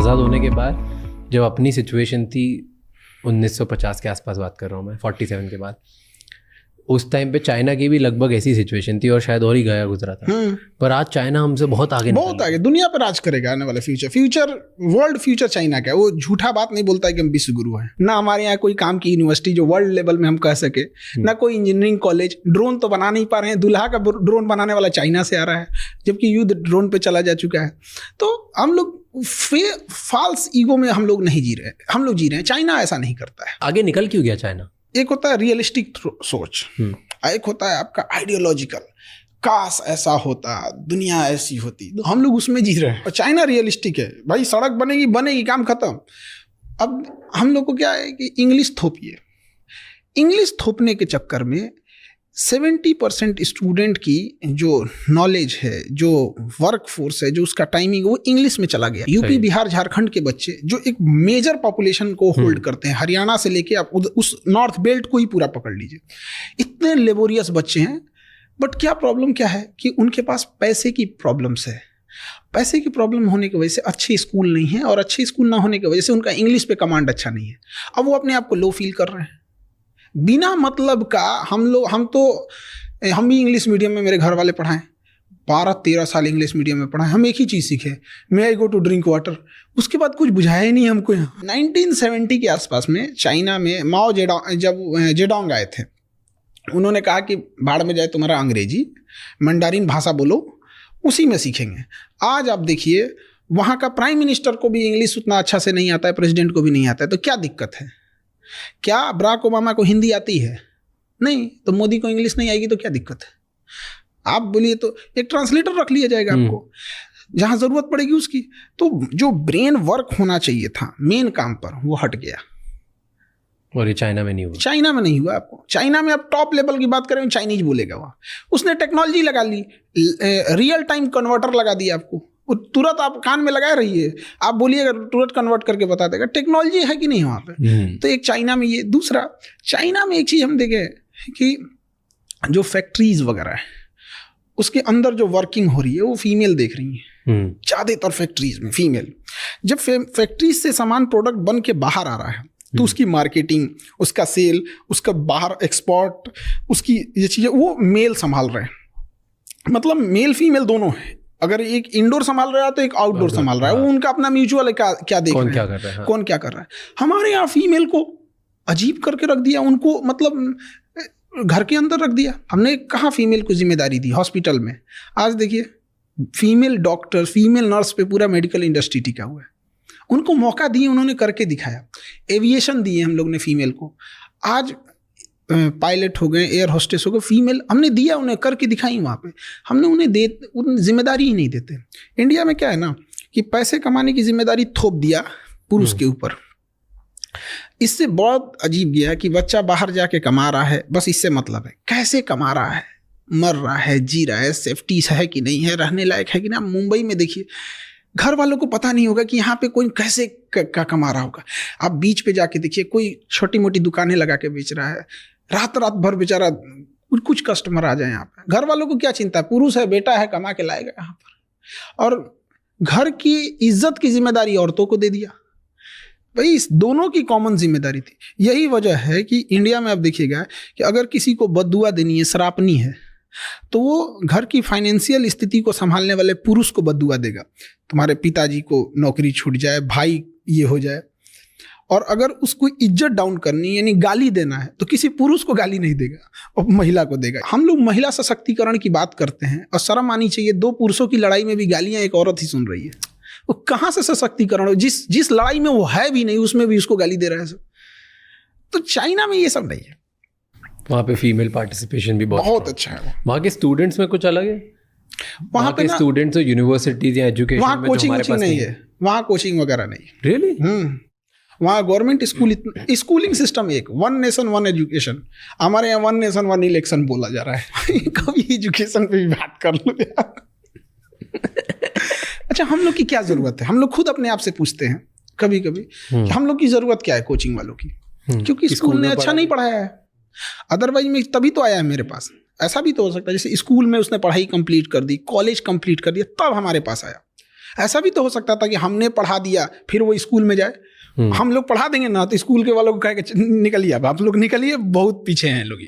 आज़ाद होने के बाद जब अपनी सिचुएशन थी 1950 के आसपास बात कर रहा हूँ मैं, 47 के बाद, उस टाइम पे चाइना की भी लगभग ऐसी सिचुएशन थी और शायद और ही गया गुजरा था। पर आज चाइना हमसे बहुत आगे दुनिया पर राज करेगा आने वाले फ्यूचर वर्ल्ड फ्यूचर चाइना का है। वो झूठा बात नहीं बोलता है कि हम विश्व गुरु हैं। ना हमारे यहाँ कोई काम की यूनिवर्सिटी जो वर्ल्ड लेवल में हम कह सके, ना कोई इंजीनियरिंग कॉलेज। ड्रोन तो बना नहीं पा रहे हैं, दुल्हा का ड्रोन बनाने वाला चाइना से आ रहा है, जबकि युद्ध ड्रोन पे चला जा चुका है। तो हम लोग फॉल्स ईगो में हम लोग नहीं जी रहे, हम लोग जी रहे हैं। चाइना ऐसा नहीं करता है। आगे निकल क्यों गया चाइना? एक होता है रियलिस्टिक सोच, एक होता है आपका आइडियोलॉजिकल, काश ऐसा होता, दुनिया ऐसी होती। तो हम लोग उसमें जी रहे हैं और चाइना रियलिस्टिक है। भाई सड़क बनेगी बनेगी, काम खत्म। अब हम लोग को क्या है कि इंग्लिश थोपिए। इंग्लिश थोपने के चक्कर में 70% स्टूडेंट की जो नॉलेज है, जो वर्क फोर्स है, जो उसका टाइमिंग, वो इंग्लिश में चला गया। यूपी बिहार झारखंड के बच्चे जो एक मेजर पॉपुलेशन को होल्ड करते हैं, हरियाणा से लेके आप उस नॉर्थ बेल्ट को ही पूरा पकड़ लीजिए, इतने लेबोरियस बच्चे हैं। बट क्या प्रॉब्लम क्या है कि उनके पास पैसे की प्रॉब्लम्स है। पैसे की प्रॉब्लम होने की वजह से अच्छे स्कूल नहीं है, और अच्छे स्कूल ना होने की वजह से उनका इंग्लिश पे कमांड अच्छा नहीं है। अब वो अपने आप को लो फील कर रहे हैं बिना मतलब का। हम भी इंग्लिश मीडियम में मेरे घर वाले पढ़ाएं, 12-13 साल इंग्लिश मीडियम में पढ़ाएं। हम एक ही चीज़ सीखे, मे आई गो टू ड्रिंक वाटर। उसके बाद कुछ बुझाया ही नहीं हमको। 1970 के आसपास में चाइना में माओ जेडोंग आए थे। उन्होंने कहा कि बाढ़ में जाए तुम्हारा अंग्रेजी, मंडारिन भाषा बोलो, उसी में सीखेंगे। आज आप देखिए, वहाँ का प्राइम मिनिस्टर को भी इंग्लिश उतना अच्छा से नहीं आता है, प्रेसिडेंट को भी नहीं आता है। तो क्या दिक्कत है? क्या बराक ओबामा को हिंदी आती है? नहीं। तो मोदी को इंग्लिश नहीं आएगी तो क्या दिक्कत है? आप बोलिए तो एक ट्रांसलेटर रख लिया जाएगा आपको, जहां जरूरत पड़ेगी उसकी। तो जो ब्रेन वर्क होना चाहिए था मेन काम पर, वो हट गया। और ये चाइना में नहीं हुआ। चाइना में नहीं हुआ। आपको चाइना में आप टॉप लेवल की बात करें, चाइनीज बोलेगा वहाँ। उसने टेक्नोलॉजी लगा ली, रियल टाइम कन्वर्टर लगा दिया आपको, तुरंत आप कान में लगाए रहिए, आप बोलिएगा तुरंत कन्वर्ट करके बता देगा। टेक्नोलॉजी है कि नहीं वहाँ पे? तो एक चाइना में ये। दूसरा, चाइना में एक चीज़ हम देखें कि जो फैक्ट्रीज वगैरह है, उसके अंदर जो वर्किंग हो रही है वो फीमेल देख रही है ज़्यादातर फैक्ट्रीज में। फीमेल जब फैक्ट्रीज से सामान प्रोडक्ट बन के बाहर आ रहा है तो उसकी मार्केटिंग, उसका सेल, उसका बाहर एक्सपोर्ट, उसकी ये चीज़ें वो मेल संभाल रहे हैं। मतलब मेल फीमेल दोनों है। अगर एक इंडोर संभाल रहा है तो एक आउटडोर संभाल रहा है। वो उनका अपना म्यूचुअल है, क्या देख रहे हैं, कौन क्या कर रहा है। हमारे यहाँ फीमेल को अजीब करके रख दिया, उनको मतलब घर के अंदर रख दिया। हमने कहाँ फीमेल को जिम्मेदारी दी हॉस्पिटल में? आज देखिए, फीमेल डॉक्टर, फीमेल नर्स पे पूरा मेडिकल इंडस्ट्री टिका हुआ है। उनको मौका दिए, उन्होंने करके दिखाया। एविएशन दिए हम लोग ने फीमेल को। आज पायलट हो गए, एयर होस्टेस हो गए, फीमेल हमने दिया, उन्हें करके दिखाई। वहाँ पे हमने उन्हें जिम्मेदारी ही नहीं देते। इंडिया में क्या है ना कि पैसे कमाने की जिम्मेदारी थोप दिया पुरुष के ऊपर। इससे बहुत अजीब गया कि बच्चा बाहर जाके कमा रहा है, बस इससे मतलब है कैसे कमा रहा है, मर रहा है, जी रहा है, सेफ्टी है कि नहीं है, रहने लायक है कि नहीं। मुंबई में देखिए, घर वालों को पता नहीं होगा कि यहाँ पे कोई कैसे कमा रहा होगा। आप बीच पे जाके देखिए, कोई छोटी मोटी दुकानें लगा के बेच रहा है, रात भर बेचारा कुछ कस्टमर आ जाए यहाँ पे। घर वालों को क्या चिंता है, पुरुष है, बेटा है, कमा के लाएगा यहाँ पर। और घर की इज्जत की जिम्मेदारी औरतों को दे दिया। भाई इस दोनों की कॉमन जिम्मेदारी थी। यही वजह है कि इंडिया में आप देखिएगा कि अगर किसी को बद्दुआ देनी है, सरापनी है, तो वो घर की फाइनेंशियल स्थिति को संभालने वाले पुरुष को बद्दुआ देगा। तुम्हारे पिताजी को नौकरी छूट जाए, भाई ये हो जाए। और अगर उसको इज्जत डाउन करनी यानी गाली देना है तो किसी पुरुष को गाली नहीं देगा, और महिला को देगा। हम लोग महिला सशक्तिकरण की बात करते हैं और शर्म आनी चाहिए, दो पुरुषों की लड़ाई में भी गालियां एक औरत ही सुन रही है। वो कहाँ से सशक्तिकरण हो? जिस लड़ाई में वो है भी नहीं, उसमें भी उसको गाली दे रहा है सब। तो चाइना में ये सब नहीं है। वहाँ पे फीमेल पार्टिसिपेशन भी बहुत अच्छा है। वहाँ के स्टूडेंट्स में कुछ अलग है? वहाँ पे स्टूडेंट्स यूनिवर्सिटीज या एजुकेशन वहाँ कोचिंग नहीं है, वहाँ कोचिंग वगैरह नहीं। रियली? वहाँ गवर्नमेंट स्कूलिंग सिस्टम एक, वन नेशन वन एजुकेशन। हमारे यहाँ वन नेशन वन इलेक्शन बोला जा रहा है। कभी एजुकेशन पे भी बात कर लो यार। अच्छा, हम लोग की क्या जरूरत है? हम लोग खुद अपने आप से पूछते हैं कभी कभी, हम लोग की जरूरत क्या है कोचिंग वालों की? क्योंकि स्कूल ने अच्छा नहीं पढ़ाया है। अदरवाइज में तभी तो आया है मेरे पास। ऐसा भी तो हो सकता है जैसे स्कूल में उसने पढ़ाई कंप्लीट कर दी, कॉलेज कंप्लीट कर दिया, तब हमारे पास आया। ऐसा भी तो हो सकता था कि हमने पढ़ा दिया फिर वो स्कूल में जाए। हम लोग पढ़ा देंगे ना तो स्कूल के वालों को कह के निकलिए, अब आप लोग निकलिए, बहुत पीछे हैं लोग।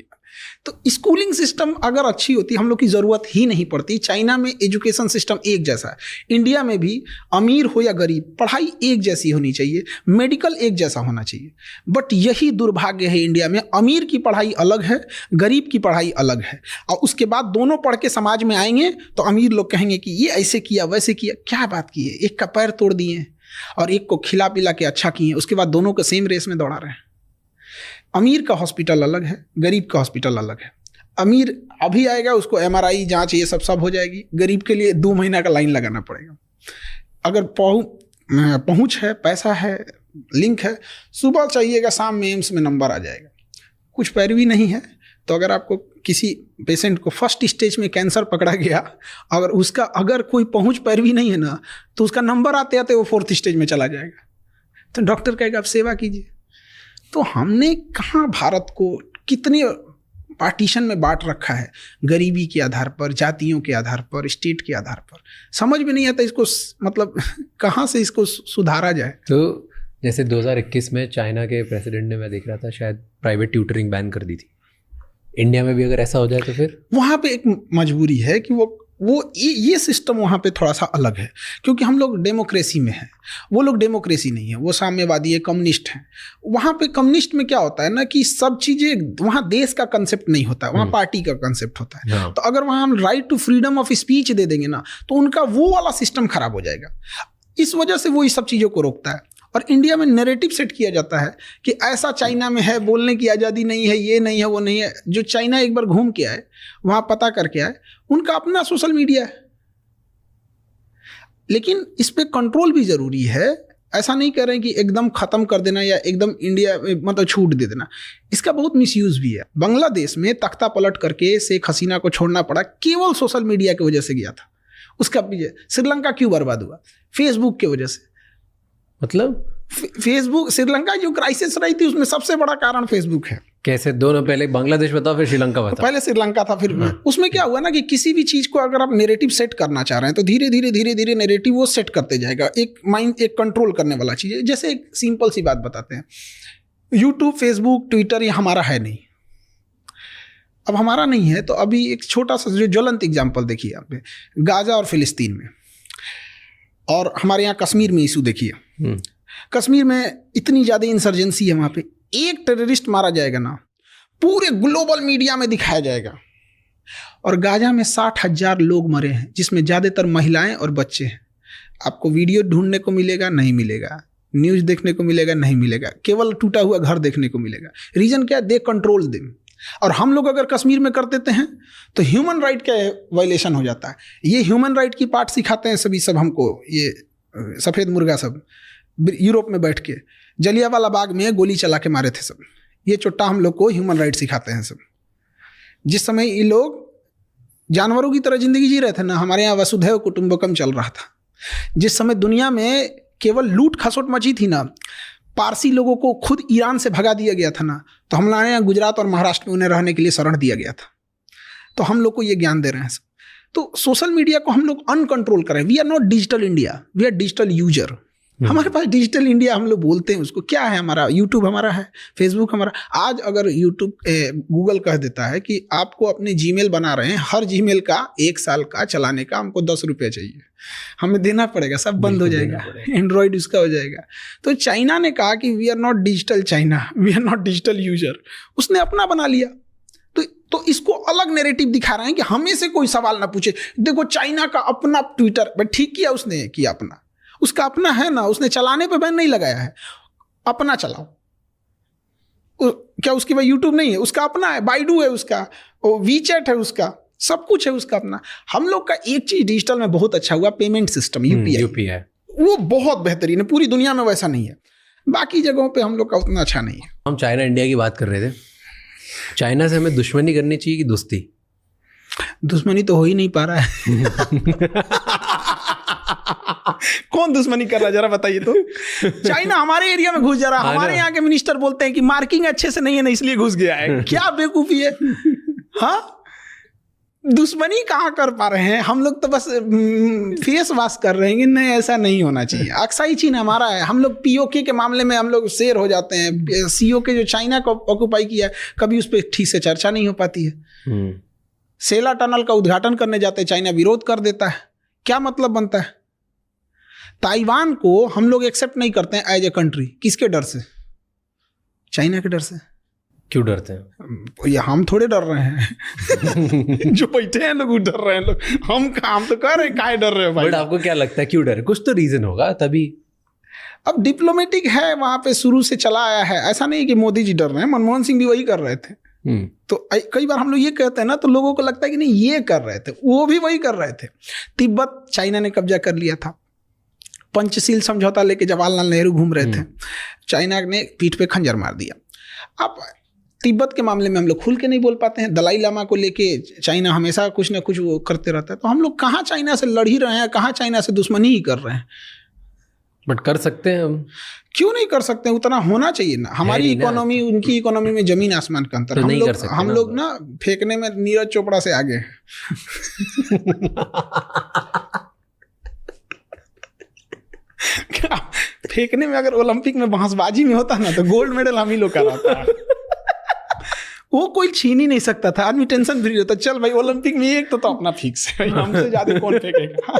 तो स्कूलिंग सिस्टम अगर अच्छी होती हम लोग की ज़रूरत ही नहीं पड़ती। चाइना में एजुकेशन सिस्टम एक जैसा है, इंडिया में भी अमीर हो या गरीब पढ़ाई एक जैसी होनी चाहिए, मेडिकल एक जैसा होना चाहिए। बट यही दुर्भाग्य है इंडिया में, अमीर की पढ़ाई अलग है, गरीब की पढ़ाई अलग है। और उसके बाद दोनों पढ़ के समाज में आएंगे तो अमीर लोग कहेंगे कि ये ऐसे किया वैसे किया। क्या बात की है, एक का पैर तोड़ दिए और एक को खिला पिला के अच्छा किए, उसके बाद दोनों को सेम रेस में दौड़ा रहे हैं। अमीर का हॉस्पिटल अलग है, गरीब का हॉस्पिटल अलग है। अमीर अभी आएगा, उसको MRI जांच ये सब हो जाएगी, गरीब के लिए 2 महीना का लाइन लगाना पड़ेगा। अगर पहुंच है, पैसा है, लिंक है, सुबह चाहिएगा, शाम में एम्स में नंबर आ जाएगा। कुछ पैरवी नहीं है तो अगर आपको किसी पेशेंट को फर्स्ट स्टेज में कैंसर पकड़ा गया, अगर उसका अगर कोई पहुंच पैरवी नहीं है ना तो उसका नंबर आते आते वो 4th स्टेज में चला जाएगा। तो डॉक्टर कहेगा आप सेवा कीजिए। तो हमने कहाँ भारत को कितने पार्टीशन में बांट रखा है, गरीबी के आधार पर, जातियों के आधार पर, स्टेट के आधार पर। समझ में नहीं आता इसको, मतलब कहाँ से इसको सुधारा जाए। तो जैसे 2021 में चाइना के प्रेसिडेंट ने, मैं देख रहा था, शायद प्राइवेट ट्यूटरिंग बैन कर दी थी। इंडिया में भी अगर ऐसा हो जाए तो फिर वहाँ पे एक मजबूरी है कि वो ये सिस्टम वहाँ पे थोड़ा सा अलग है, क्योंकि हम लोग डेमोक्रेसी में हैं, वो लोग डेमोक्रेसी नहीं है, वो साम्यवादी है, कम्युनिस्ट हैं। वहाँ पे कम्युनिस्ट में क्या होता है ना कि सब चीज़ें, वहाँ देश का कंसेप्ट नहीं होता है, वहाँ पार्टी का कंसेप्ट होता है। तो अगर वहाँ हम right to freedom of speech दे देंगे ना तो उनका वो वाला सिस्टम खराब हो जाएगा। इस वजह से वो इस सब चीज़ों को रोकता है। और इंडिया में नैरेटिव सेट किया जाता है कि ऐसा चाइना में है, बोलने की आज़ादी नहीं है, ये नहीं है, वो नहीं है। जो चाइना एक बार घूम के आए, वहाँ पता करके आए, उनका अपना सोशल मीडिया है। लेकिन इस पे कंट्रोल भी ज़रूरी है। ऐसा नहीं कर रहे हैं कि एकदम ख़त्म कर देना या एकदम इंडिया मतलब छूट दे देना, इसका बहुत मिसयूज़ भी है। बांग्लादेश में तख्ता पलट करके शेख हसीना को छोड़ना पड़ा, केवल सोशल मीडिया की वजह से गया था। उसका भी श्रीलंका क्यों बर्बाद हुआ? फेसबुक की वजह से। मतलब फेसबुक, श्रीलंका जो क्राइसिस रही थी उसमें सबसे बड़ा कारण फेसबुक है। कैसे? दोनों, पहले बांग्लादेश बताओ फिर श्रीलंका बताओ। पहले श्रीलंका था, फिर उसमें क्या हुआ ना कि किसी भी चीज़ को अगर आप नैरेटिव सेट करना चाह रहे हैं तो धीरे धीरे नैरेटिव वो सेट करते जाएगा। एक माइंड, एक कंट्रोल करने वाला चीज़ है। जैसे एक सिंपल सी बात बताते हैं, यूट्यूब, फेसबुक, ट्विटर ये हमारा है नहीं। अब हमारा नहीं है तो अभी एक छोटा सा जो ज्वलंत एग्जाम्पल देखिए आप, गाजा और फिलिस्तीन में, और हमारे यहाँ कश्मीर में इशू देखिए। कश्मीर में इतनी ज़्यादा इंसर्जेंसी है, वहाँ पे एक टेररिस्ट मारा जाएगा ना पूरे ग्लोबल मीडिया में दिखाया जाएगा। और गाजा में 60,000 लोग मरे हैं, जिसमें ज़्यादातर महिलाएं और बच्चे हैं। आपको वीडियो ढूंढने को मिलेगा? नहीं मिलेगा। न्यूज़ देखने को मिलेगा? नहीं मिलेगा। केवल टूटा हुआ घर देखने को मिलेगा। रीज़न क्या है? They control them. और हम लोग अगर कश्मीर में कर देते हैं तो ह्यूमन राइट का वायलेशन हो जाता है। ये ह्यूमन राइट की पार्ट सिखाते हैं सभी सब हमको, ये सफ़ेद मुर्गा सब यूरोप में बैठ के जलियांवाला बाग में गोली चला के मारे थे सब। ये चुट्टा हम लोग को ह्यूमन राइट सिखाते हैं सब। जिस समय ये लोग जानवरों की तरह ज़िंदगी जी रहे थे ना, हमारे यहाँ वसुधैव कुटुंबकम चल रहा था। जिस समय दुनिया में केवल लूट खसोट मची थी ना, पारसी लोगों को खुद ईरान से भगा दिया गया था ना, तो हमारे यहाँ गुजरात और महाराष्ट्र में उन्हें रहने के लिए शरण दिया गया था। तो हम लोग को ये ज्ञान दे रहे हैं सब। तो सोशल मीडिया को हम लोग अनकंट्रोल करें। We are not digital India, we are digital user. हमारे पास डिजिटल इंडिया हम लोग बोलते हैं उसको, क्या है हमारा? यूट्यूब हमारा है, फेसबुक हमारा। आज अगर यूट्यूब, गूगल कह देता है कि आपको अपने जीमेल बना रहे हैं, हर जीमेल का 1 साल का चलाने का हमको 10 रुपये चाहिए, हमें देना पड़ेगा, सब बंद हो जाएगा, एंड्रॉयड उसका हो जाएगा। तो चाइना ने कहा कि we are not digital China, we are not digital user. उसने अपना बना लिया। तो इसको अलग नैरेटिव दिखा रहे हैं कि हमें से कोई सवाल ना पूछे। देखो चाइना का अपना ट्विटर, ठीक किया उसने, किया अपना, उसका अपना है ना, उसने चलाने पे बैन नहीं लगाया है, अपना चलाओ। क्या उसकी भाई यूट्यूब नहीं है? उसका अपना है, बाइडू है उसका, वीचैट है उसका, सब कुछ है उसका अपना। हम लोग का एक चीज डिजिटल में बहुत अच्छा हुआ, पेमेंट सिस्टम, यूपीआई, वो बहुत बेहतरीन है। पूरी दुनिया में वैसा नहीं है, बाकी जगहों पे हम लोग का उतना अच्छा नहीं है। हम चाइना इंडिया की बात कर रहे थे। चाइना से हमें दुश्मनी करनी चाहिए कि दोस्ती? दुश्मनी तो हो ही नहीं पा रहा है। कौन दुश्मनी कर रहा है जरा बताइए तो। चाइना हमारे एरिया में घुस जा रहा है। हमारे यहाँ के मिनिस्टर बोलते हैं कि मार्किंग अच्छे से नहीं है ना, इसलिए घुस गया है। क्या बेवकूफी है। हाँ, दुश्मनी कहाँ कर पा रहे हैं हम लोग, तो बस फेस वॉश कर रहे हैं कि नहीं ऐसा नहीं होना चाहिए। अक्साई चीन हमारा है, हम लोग पीओके के मामले में हम लोग शेर हो जाते हैं। सीओके जो चाइना को ऑक्यूपाई किया कभी उस पर ठीक से चर्चा नहीं हो पाती है। सेला टनल का उद्घाटन करने जाते हैं, चाइना विरोध कर देता है, क्या मतलब बनता है? ताइवान को हम लोग एक्सेप्ट नहीं करते हैं एज ए कंट्री, किसके डर से? चाइना के डर से। क्यों डरते हैं? ये हम थोड़े डर रहे हैं जो बैठे हैं लोग डर रहे हैं लोग, हम तो कह रहे हैं काहे डर रहे हो भाई। बट आपको क्या लगता है क्यों डर? कुछ तो रीजन होगा तभी। अब डिप्लोमेटिक है वहां पे, शुरू से चला आया है, ऐसा नहीं कि मोदी जी डर रहे हैं, मनमोहन सिंह भी वही कर रहे थे। तो कई बार हम लोग ये कहते हैं ना, तो लोगों को लगता है कि नहीं ये कर रहे थे, वो भी वही कर रहे थे। तिब्बत चाइना ने कब्जा कर लिया था, पंचशील समझौता लेके जवाहरलाल नेहरू घूम रहे थे, चाइना ने पीठ पे खंजर मार दिया। अब तिब्बत के मामले में हम लोग खुल के नहीं बोल पाते हैं, दलाई लामा को लेके चाइना हमेशा कुछ ना कुछ वो करते रहता है, तो हम लोग कहाँ चाइना से लड़ ही रहे हैं, कहाँ चाइना से दुश्मनी ही कर रहे हैं। बट कर सकते हैं हम, क्यों नहीं कर सकते? उतना होना चाहिए ना। हमारी इकोनॉमी उनकी इकोनॉमी में जमीन आसमान का अंतर। तो हम लोग ना फेंकने में नीरज चोपड़ा से आगे हैं। फेंकने में अगर ओलंपिक में बांसबाजी में होता ना तो गोल्ड मेडल हम ही लोग का रहता है। वो कोई छीन ही नहीं सकता था, आदमी टेंशन फ्री रहता, चल भाई ओलंपिक में एक तो अपना फिक्स है, हमसे ज्यादा कौन फेंकेगा।